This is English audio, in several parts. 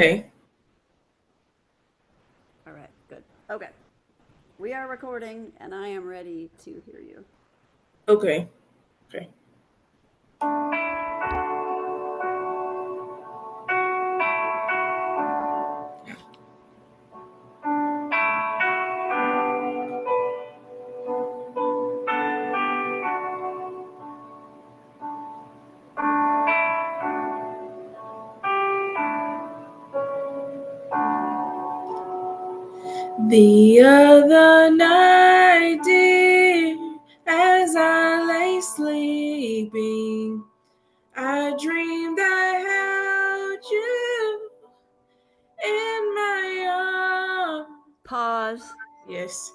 Okay. All right, good. Okay. We are recording and I am ready to hear you. Okay. Okay. The other night, dear, as I lay sleeping, I dreamed I held you in my arms. Pause. Yes.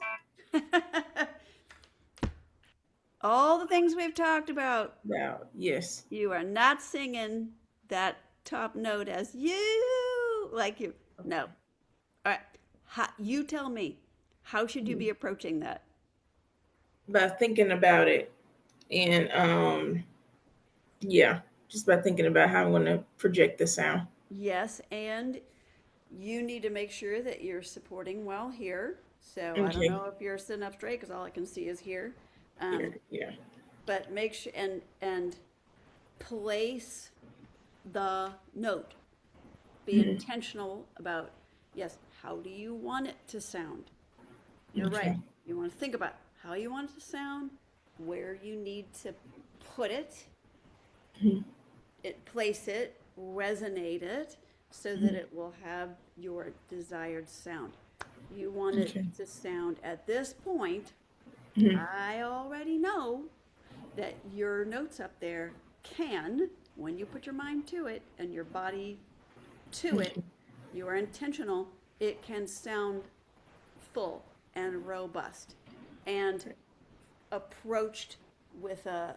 All the things we've talked about. Now, yes. You are not singing that top note as you like you. No. All right. You tell me. How should you be approaching that? By thinking about it, and yeah, just by thinking about how I'm going to project the sound. Yes, and you need to make sure that you're supporting well here. So I don't Okay. know if you're sitting up straight because all I can see is here. Um, Here. Yeah. but make sure and place the note. Be Mhm. intentional about, yes, how do you want it to sound? You're right. Okay. You want to think about how you want it to sound, where you need to put Mhm. place it, resonate it, so that Mhm. it will have your desired sound. You want it Okay. to sound at this point. Mhm. I already know that your notes up there can, when you put your mind to it and your body to it, Okay. you are intentional, it can sound full and robust and approached with a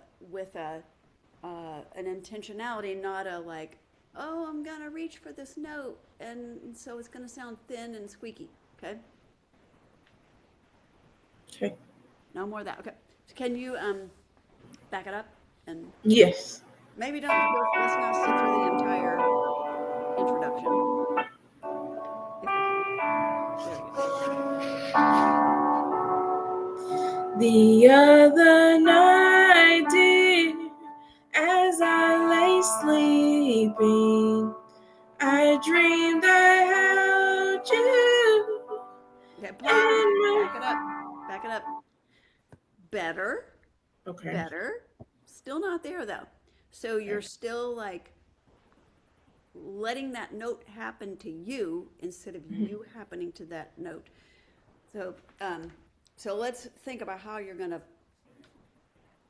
an intentionality, not a like, oh, I'm gonna reach for this note, and so it's gonna sound thin and squeaky. Okay, Okay. no more of that. Okay, so can you back it up and Yes. maybe don't go. Let's not sit through the entire introduction. If we can, there we go. The other night, dear, as I lay sleeping, I dreamed I held you Okay, pause. in Back it up. my. Back it up. Better, Okay. better. Still not there though. So you're Okay. still like letting that note happen to you instead of Mhm. you happening to that note. So, um, so let's think about how you're going to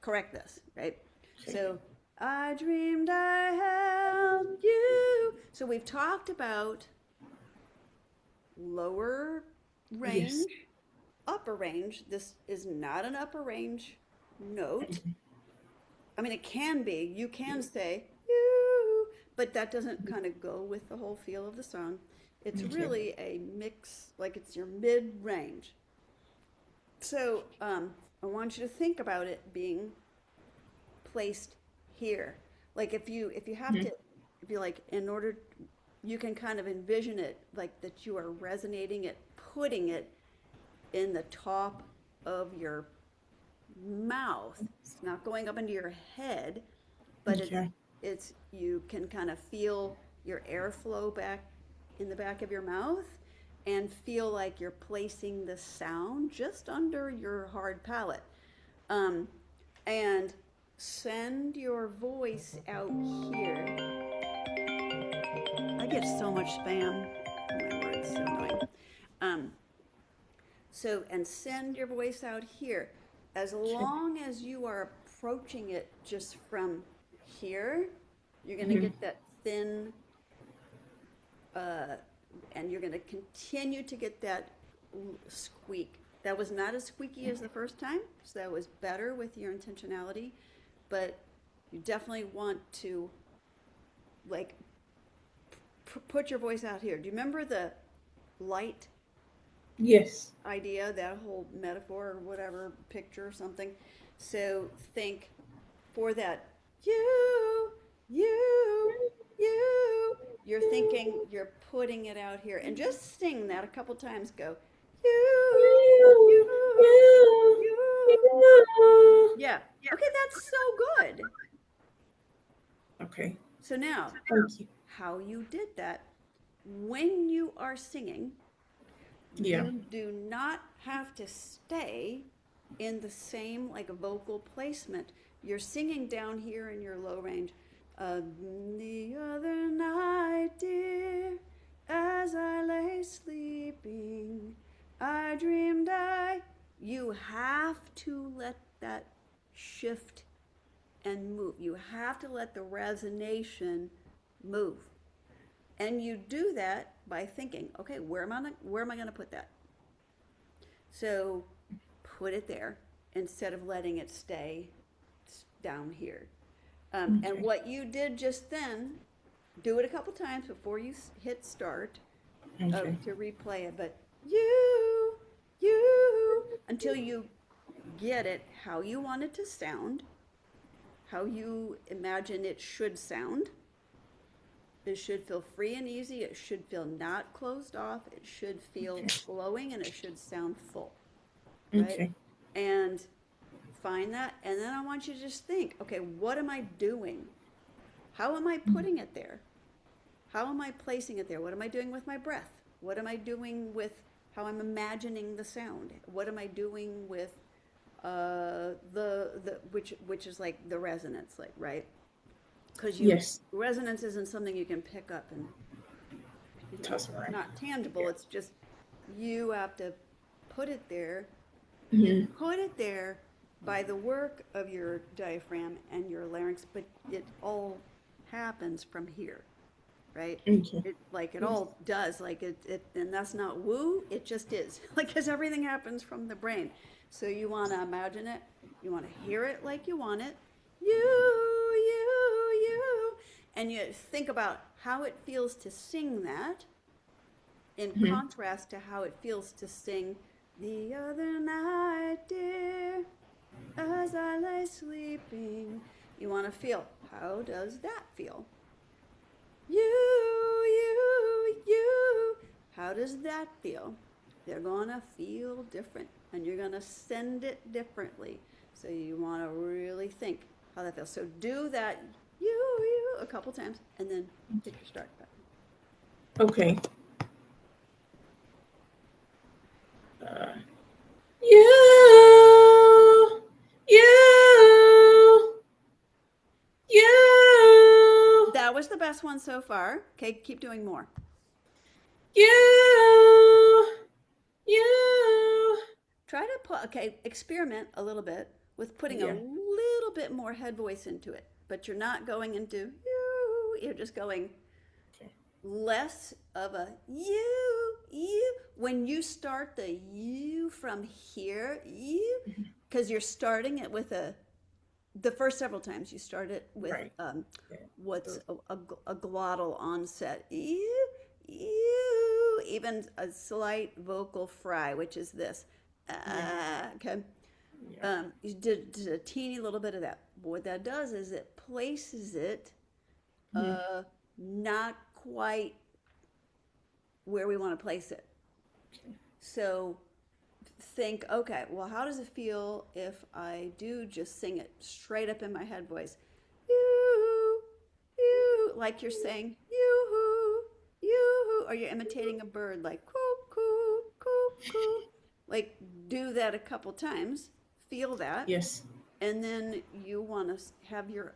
correct this, right? Okay. So, I dreamed I held you. So we've talked about lower Yes. range, upper range. This is not an upper range note. Okay. I mean, it can be. You can say you, but that doesn't kind of go with the whole feel of the song. It's Okay. really a mix, like it's your mid range. So I want you to think about it being placed here. Like if you have Mhm. to, if you like, in order, you can kind of envision it like that you are resonating it, putting it in the top of your mouth. It's not going up into your head, but Okay. it's you can kind of feel your airflow back in the back of your mouth and feel like you're placing the sound just under your hard palate. Um, and send your voice out here. I get so much spam. Oh my word, it's so annoying. Um, and send your voice out here. As Okay. long as you are approaching it just from here, you're going to Mhm. get that thin, uh, and you're going to continue to get that squeak. That was not as squeaky as the first time, so that was better with your intentionality, but you definitely want to like put your voice out here. Do you remember the light Yes. idea, that whole metaphor or whatever, picture or something? So think for that you, you, you, you're thinking you're putting it out here. And just sing that a couple times. Go, You, you, you. you. Yeah. Okay, that's so good. Okay. So now, Thank you. how you did that, when you are singing, Yeah. you do not have to stay in the same like vocal placement. You're singing down here in your low range. The other night, dear, as I lay sleeping, I dreamed I. You have to let that shift and move. You have to let the resonation move. And you do that by thinking, okay, where am I going to put that? So put it there instead of letting it stay down here. And Okay. what you did just then, do it a couple times before you hit start Okay. to replay it. But you, until you get it how you want it to sound, how you imagine it should sound. It should feel free and easy. It should feel not closed off. It should feel Okay. flowing and it should sound full, right? Okay. And find that. And then I want you to just think, okay, what am I doing? How am I putting it there? How am I placing it there? What am I doing with my breath? What am I doing with how I'm imagining the sound? What am I doing with the which is like the resonance, like, right? Because you Yes. resonance isn't something you can pick up and Toss it's around. not tangible. Yeah. It's just you have to put it there. You Mm-hmm. put it there by the work of your diaphragm and your larynx, but it all happens from here, right? Okay. It Yes. all does, like and that's not woo, it just is. Like, because everything happens from the brain. So you want to imagine it, you want to hear it like you want it. You. And you think about how it feels to sing that in Mm-hmm. contrast to how it feels to sing the other night, dear, as I lay sleeping. You want to feel, how does that feel? You. How does that feel? They're going to feel different and you're going to send it differently. So you want to really think how that feels. So do that, you, a couple times and then hit your start button. Okay. Uh, you, you, you, That was the best one so far. Okay, keep doing more. you, you. Try to put, okay, experiment a little bit with putting a Yeah. little bit more head voice into it, but you're not going into you, you're just going Okay. less of a you. When you start the you from here, you, because you're starting it with the first several times you start it with Right. Yeah. what's So, a glottal onset, even a slight vocal fry, which is this. yeah. Okay. Yeah. You did a teeny little bit of that. But what that does is it places it Mm-hmm. not quite where we want to place it. Okay. So think, okay, well, how does it feel if I do just sing it straight up in my head voice? You, like you're saying, yoo-hoo, or you're imitating a bird, like coo, coo, coo. Like, do that a couple times, feel that, Yes. and then you want to have your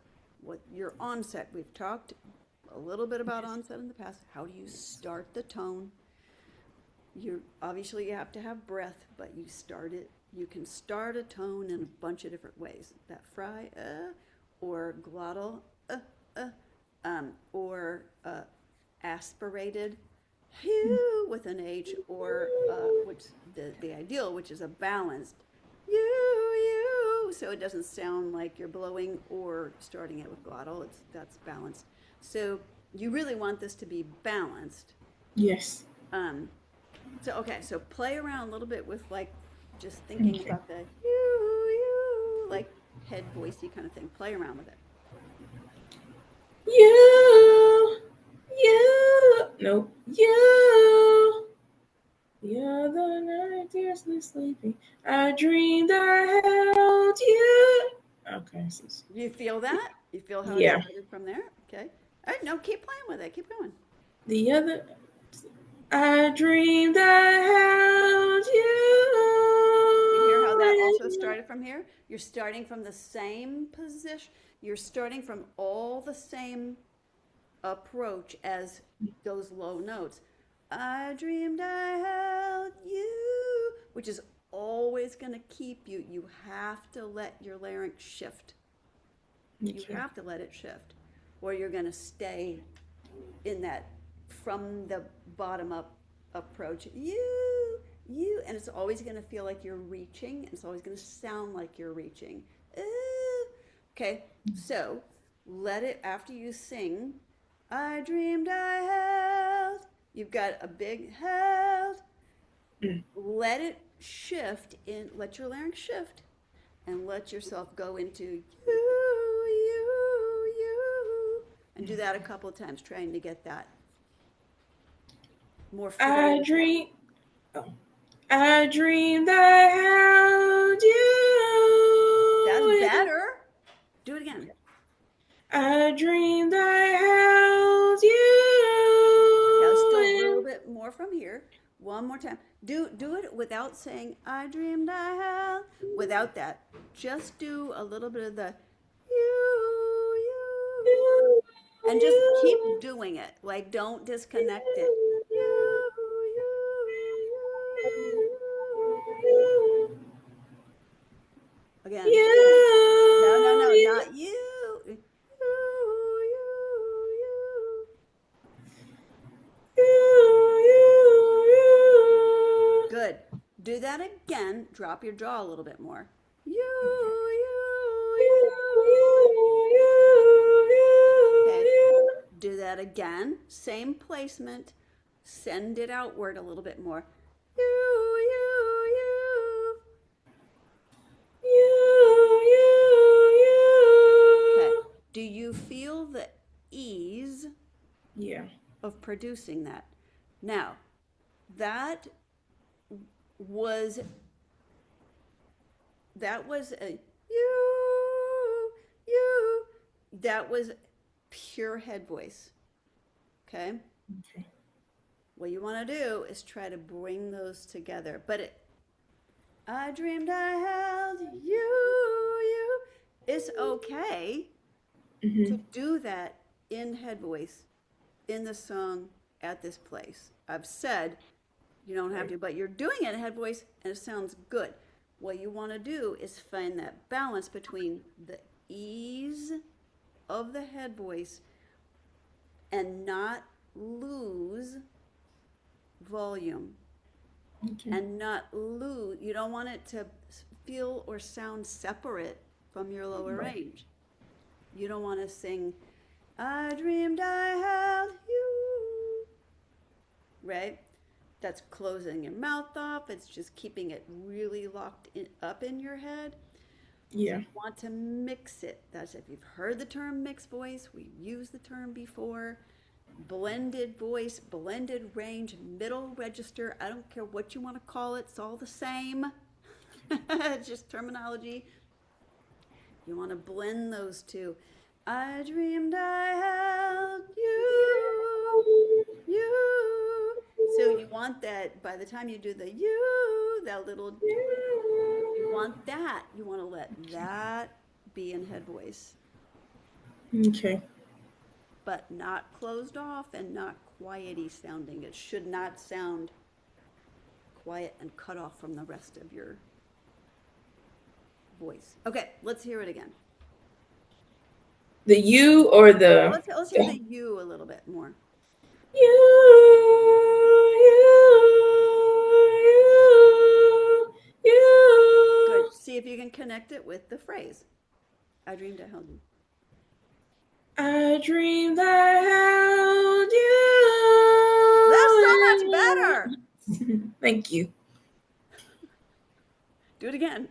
onset. We've talked a little bit about Yes. onset in the past. How do you start the tone? You obviously you have to have breath, but you can start a tone in a bunch of different ways. That fry, or glottal, uh, or aspirated, hue with an H, or which the ideal, which is a balanced you, so it doesn't sound like you're blowing or starting it with glottal. That's balanced. So you really want this to be balanced. Yes. Um, so okay, so play around a little bit with like just thinking Okay. about the you, like head voicey kind of thing. Play around with it. You, you. Nope. You. The other night, fiercely sleeping, I dreamed I held you. Okay. You feel that? You feel how it Yeah. started from there? Okay. All right, no, keep playing with it. Keep going. The other. I dreamed I held You hear how that also you. started from here? You're starting from the same position. You're starting from all the same approach as those low notes. I dreamed I held you, which is always going to keep you. You have to let your larynx shift. You Okay. have to let it shift, or you're going to stay in that from the bottom up approach. And it's always going to feel like you're reaching, and it's always going to sound like you're reaching. Okay, so let it, after you sing, I dreamed I held, you've got a big held. Mm. Let it shift in, let your larynx shift, and let yourself go into you, and do that a couple of times, trying to get that more I fluid sound. dream. Oh. I dreamed I held That's you. better. Do it again. I dreamed I held Now, still a you. little bit more from here. One more time. Do it without saying I dreamed I held. Without that, just do a little bit of the you, and just keep doing it. Like, don't disconnect it. Again. No, no, no, not you. Good. Do that again. Drop your jaw a little bit more. Okay. Do that again. Same placement. Send it outward a little bit more. Okay. Do you feel the ease Yeah. of producing that? Now, that was a you. That was pure head voice. Okay. Okay. What you want to do is try to bring those together. I dreamed I held you. It's okay Mm-hmm. to do that in head voice in the song at this place. I've said you don't have Right. to, but you're doing it in head voice and it sounds good. What you want to do is find that balance between the ease of the head voice and not lose volume Okay. and not lose. You don't want it to feel or sound separate from your lower Right. range. You don't want to sing, I dreamed I held you, right? That's closing your mouth off. It's just keeping it really locked up in your head. So Yeah. you want to mix it. That's if you've heard the term mixed voice, we've used the term before. Blended voice, blended range, middle register. I don't care what you want to call it, it's all the same. It's just terminology. You want to blend those two. I dreamed I held you. So you want that by the time you do the you, that little, you want that. You want to let that be in head voice, Okay. but not closed off and not quiety sounding. It should not sound quiet and cut off from the rest of your voice. Okay, let's hear it again. The you or the Let's hear the you a little bit more. you. Good. See if you can connect it with the phrase. I dreamed I held you. I dreamed I held That's so much better. you. Thank you. Do it again.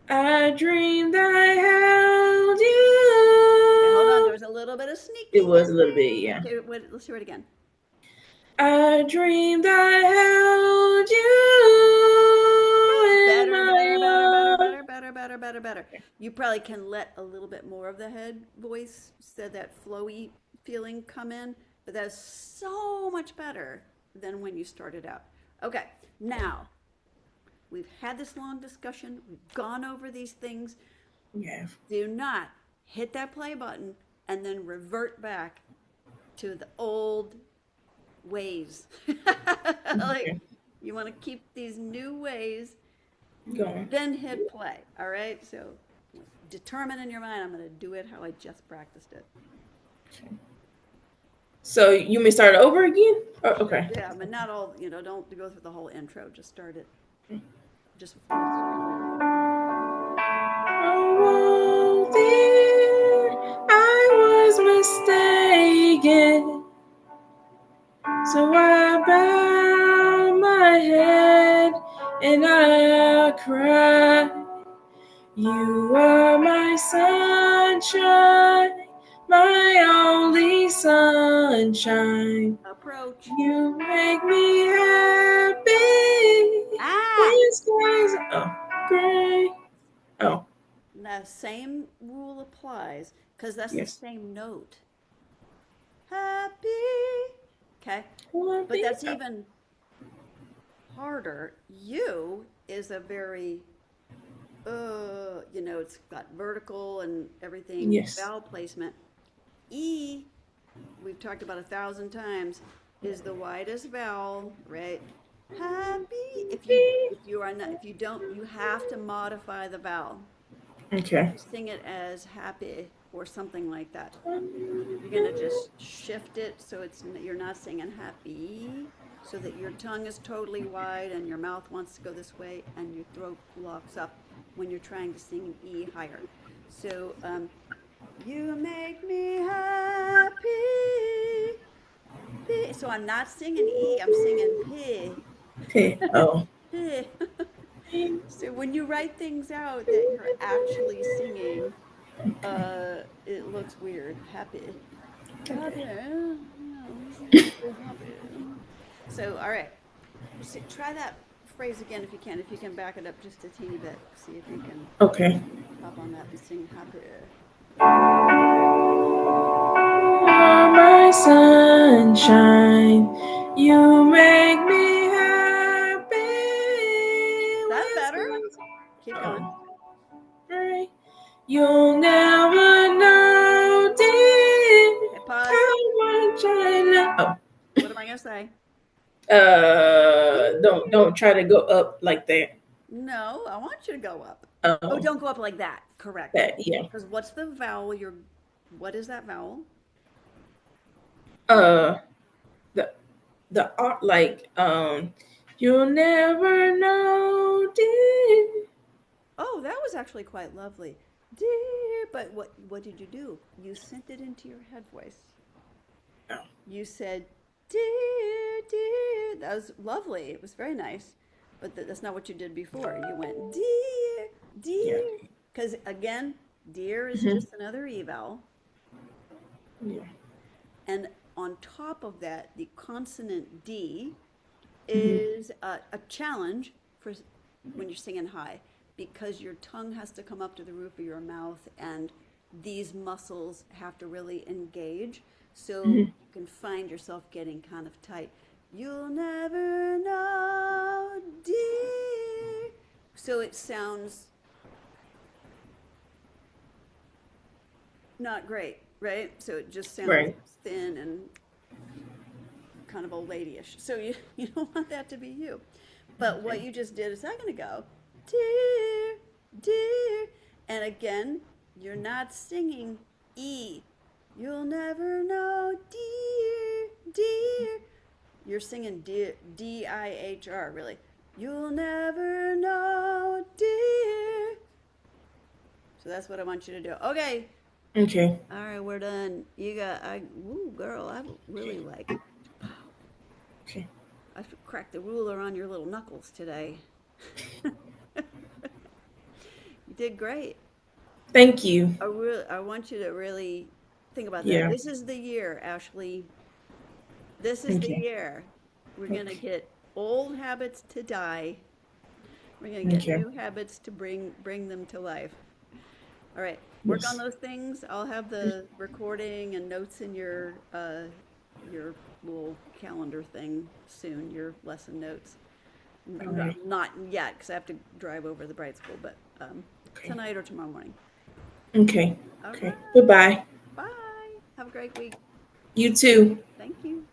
I dreamed I held Okay, hold on. you. There was a little bit of It sneaking was a in little bit, there. yeah. Okay, wait, let's hear it again. I dreamed I held you in Better, better, better, better, my better, better, better, better, better. You probably can let a little bit more of the head voice, so that flowy feeling come in, but that's so much better than when you started out. Okay, now we've had this long discussion, we've gone over these things. yeah. Do not hit that play button and then revert back to the old ways. Like, Okay. you want to keep these new ways, Go on. then hit play. All right. So determine in your mind, I'm going to do it how I just practiced it. Okay. So you may start over again? Oh, Sure. okay. Yeah. But not all, don't go through the whole intro. Just start it just before you start. Oh, dear, I was mistaken. So I bow my head and I cry. You are my sunshine, my only sunshine. Approach. You make me happy Ah! when skies are gray. Oh, The same rule applies because that's the yes. same note. Happy. Okay. But Happy. that's Oh, even harder. You is a very, it's got vertical and everything, yes. vowel placement. E, we've talked about 1,000 times, is the widest vowel, right? Happy. If you don't, you have to modify the vowel. Okay. You sing it as happy or something like that. You're gonna just shift it so you're not singing happy, so that your tongue is totally wide and your mouth wants to go this way and your throat locks up when you're trying to sing an E higher. So you make me happy. P. So I'm not singing E, I'm singing P. Okay. Oh. P. So when you write things out that you're actually singing, it looks weird. Happy. Happy. Okay. Yeah, so happy. So, all right. So try that phrase again if you can. If you can back it up just a teeny bit. See if you can Okay. hop on that and sing happy. You're my sunshine. You make me happy That's when better. skies Keep are going. gray. You'll never know, dear, Okay, pause. how much I love. What am I gonna say? Don't try to go up like that. No, I want you to go up. Oh, Oh, don't go up like that. Correct. that yeah. Because what's the vowel? What is that vowel? Uh, the art like you'll never know, dear. Oh, that was actually quite lovely. Dear, but what did you do? You sent it into your head voice. Oh, You said, dear, dear. That was lovely. It was very nice. But that's not what you did before. You went, dear, yeah. dear. Because again, dear is Hmm. just another E vowel. Yeah. And on top of that, the consonant D Hmm. is a challenge for when you're singing high, because your tongue has to come up to the roof of your mouth and these muscles have to really engage. So Hmm. you can find yourself getting kind of tight. You'll never know, dear. So it sounds not great, right? So it just sounds Right. thin and kind of old ladyish. So you don't want that to be you. But what Okay. you just did a second ago, dear, dear, and again, you're not singing E. You'll never know, dear, dear. You're singing D-I-H-R, really. You'll never know, dear. So that's what I want you to do. Okay. Okay. All right, we're done. Ooh, girl, I really Okay. like, wow, Okay. I cracked the ruler on your little knuckles today. You did great. Thank you. I want you to really think about that. Yeah. This is the year, Ashley, This is Thank the you. year. We're going to Okay. get old habits to die. We're going to get Okay. new habits to bring them to life. All right, work on Yes. those things. I'll have the recording and notes in your little calendar thing soon, your lesson notes. All right. Not yet, because I have to drive over the Bright School, but Okay. tonight or tomorrow morning. Okay. All Okay. right. Goodbye. Bye. Have a great week. You too. Thank you.